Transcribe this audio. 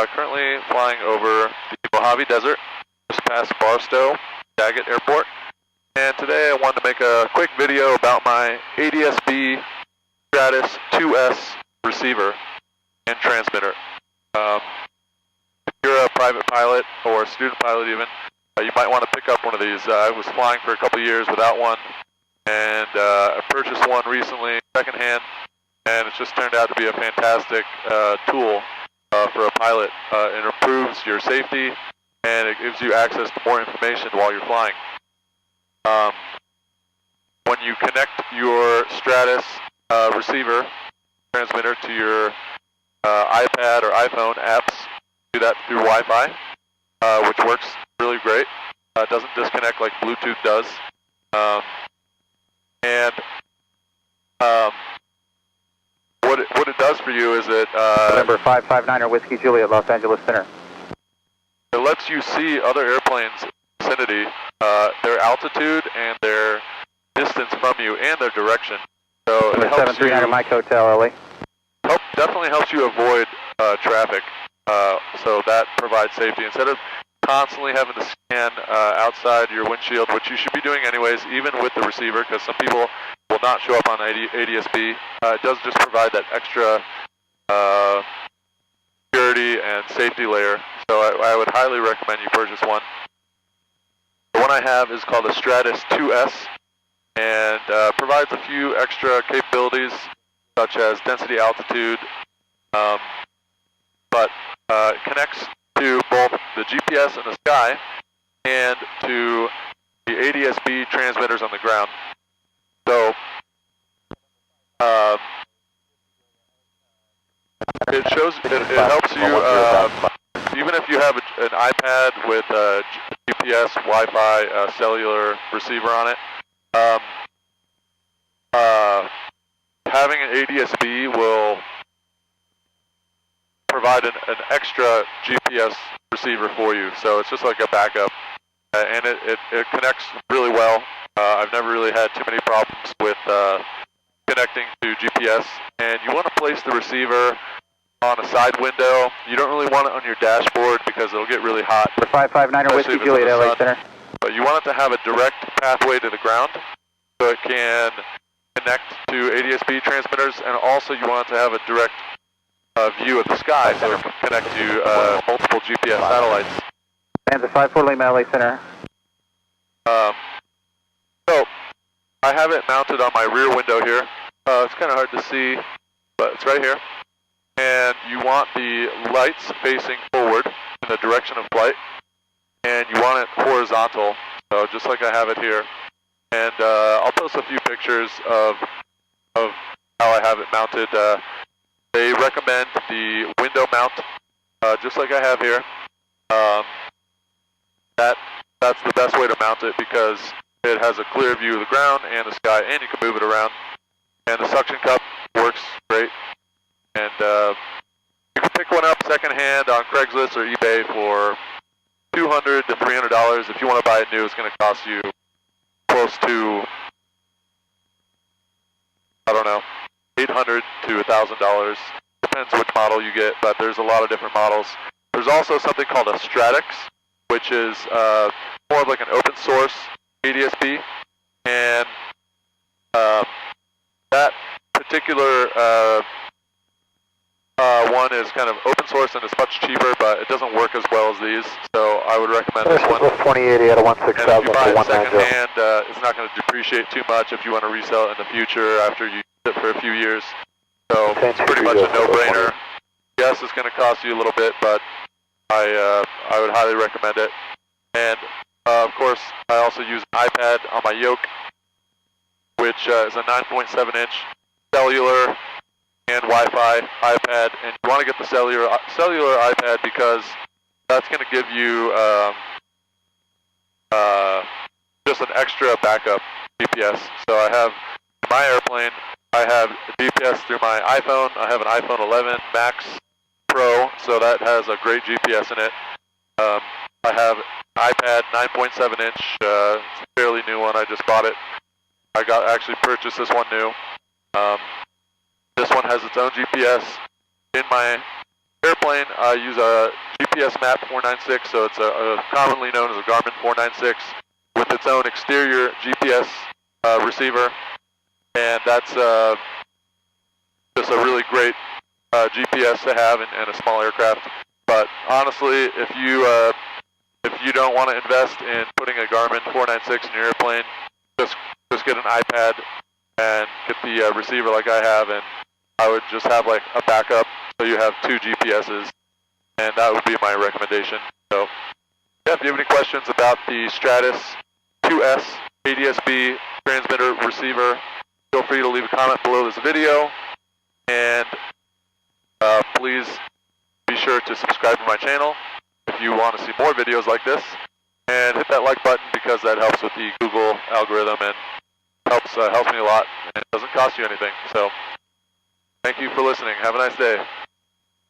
currently flying over the Mojave Desert, just past Barstow, Daggett Airport. And today I wanted to make a quick video about my ADSB Stratus 2S receiver and transmitter. If you're a private pilot or a student pilot even, you might want to pick up one of these. I was flying for a couple of years without one, and I purchased one recently, secondhand, and it's just turned out to be a fantastic tool for a pilot. It improves your safety, and it gives you access to more information while you're flying. When you connect your Stratus receiver transmitter to your iPad or iPhone apps, do that through Wi-Fi, which works really great. It doesn't disconnect like Bluetooth does. What it does for you is it November 559er Whiskey Juliet, Los Angeles Center. It lets you see other airplanes in the vicinity, their altitude and their distance from you and their direction. So it helps 7300 Mike Hotel, LA. Definitely helps you avoid traffic. So that provides safety. Instead of constantly having to scan outside your windshield, which you should be doing anyways, even with the receiver, because some people will not show up on ADSB. It does just provide that extra security and safety layer. So I would highly recommend you purchase one. The one I have is called the Stratus 2S, and provides a few extra capabilities, such as density altitude, but it connects to both the GPS in the sky and to the ADSB transmitters on the ground. So it helps you, even if you have an iPad with a GPS, Wi-Fi, cellular receiver on it, having an ADSB will provide an extra GPS receiver for you. So it's just like a backup, and it connects really well. I've never really had too many problems with connecting to GPS. And you want to place the receiver on a side window. You don't really want it on your dashboard because it'll get really hot. 559er Whiskey Juliet, LA Center. But you want it to have a direct pathway to the ground, so it can connect to ADSB transmitters, and also you want it to have a direct view of the sky, so it can connect to multiple GPS satellites. Stanza 54 Lima, LA Center. So I have it mounted on my rear window here. It's kind of hard to see, but it's right here. And you want the lights facing forward in the direction of flight, and you want it horizontal, so just like I have it here. And I'll post a few pictures of how I have it mounted. They recommend the window mount, just like I have here. That's the best way to mount it because it has a clear view of the ground and the sky, and you can move it around. And the suction cup works great. And you can pick one up secondhand on Craigslist or eBay for $200 to $300. If you want to buy it new, it's going to cost you close to, I don't know, $800 to $1,000. Depends which model you get, but there's a lot of different models. There's also something called a Stratus, which is more of like an open source ADSB, and that particular one is kind of open source and it's much cheaper, but it doesn't work as well as these, so I would recommend this one. 2080 at a 16,000. And if you buy it secondhand, it's not going to depreciate too much if you want to resell it in the future after you use it for a few years. So it's pretty much a no-brainer. Yes, it's going to cost you a little bit, but I would highly recommend it. And of course, I also use an iPad on my yoke, which is a 9.7-inch cellular and Wi-Fi iPad. And you want to get the cellular iPad because that's going to give you just an extra backup GPS. So I have my airplane, I have GPS through my iPhone. I have an iPhone 11 Max Pro, so that has a great GPS in it. I have iPad 9.7-inch, it's a fairly new one. I just bought it. I actually purchased this one new. This one has its own GPS in my airplane, I use a GPS map 496, so it's a commonly known as a Garmin 496 with its own exterior GPS receiver, and that's just a really great GPS to have in a small aircraft. But honestly, if you don't want to invest in putting a Garmin 496 in your airplane, just get an iPad and get the receiver like I have, and I would just have like a backup so you have 2 GPSs, and that would be my recommendation. So yeah, if you have any questions about the Stratus 2S ADSB transmitter receiver, feel free to leave a comment below this video, and please be sure to subscribe to my channel if you want to see more videos like this, and hit that like button because that helps with the Google algorithm and helps me a lot, and it doesn't cost you anything. So thank you for listening. Have a nice day.